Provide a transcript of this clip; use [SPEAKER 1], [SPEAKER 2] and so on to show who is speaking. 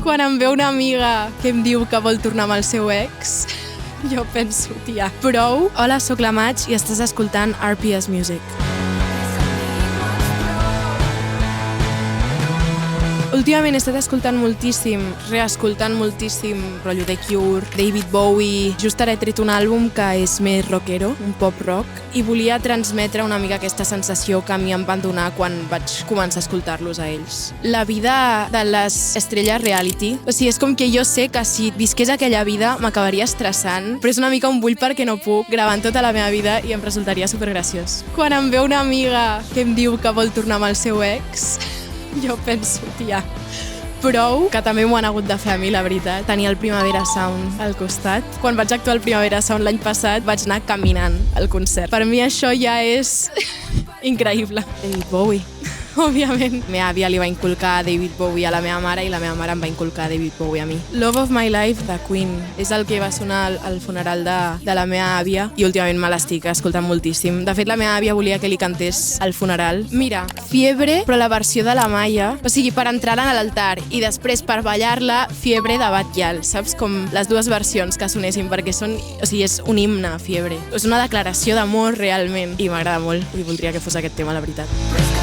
[SPEAKER 1] Quan em ve una amiga que em diu que vol tornar amb el seu ex, jo penso, tia, prou. Hola, sóc la Maig i estàs escoltant RPS Music. Últimament he estat escoltant moltíssim, reescoltant moltíssim rotllo The Cure, David Bowie. Just ara he tret un àlbum que és més rockero, un pop rock, i volia transmetre una mica aquesta sensació que a mi em van donar quan vaig començar a escoltar-los a ells. La vida de les estrelles reality, o sigui, és com que jo sé que si visqués aquella vida m'acabaria estressant, però és una mica un bull perquè no puc, gravant tota la meva vida i em resultaria supergraciós. Quan em ve una amiga que em diu que vol tornar amb el seu ex, jo penso, tia, prou, que també m'ho han hagut de fer a mi, la veritat. Tenia el Primavera Sound al costat. Quan vaig actuar al Primavera Sound l'any passat, vaig anar caminant al concert. Per mi això ja és increïble. David Bowie, òbviament. La meva àvia li va inculcar David Bowie a la meva mare i la meva mare em va inculcar David Bowie a mi. Love of My Life, de Queen. És el que va sonar al funeral de la meva àvia i últimament me l'estic escoltant moltíssim. De fet, la meva àvia volia que li cantés al funeral. Mira, Fiebre, però la versió de la Maia, o sigui, per entrar a l'altar i després per ballar-la, Fiebre de Batllal, saps? Com les dues versions que sonessin, perquè són, o sigui, és un himne, Fiebre. És una declaració d'amor realment i m'agrada molt i voldria que fos aquest tema, la veritat.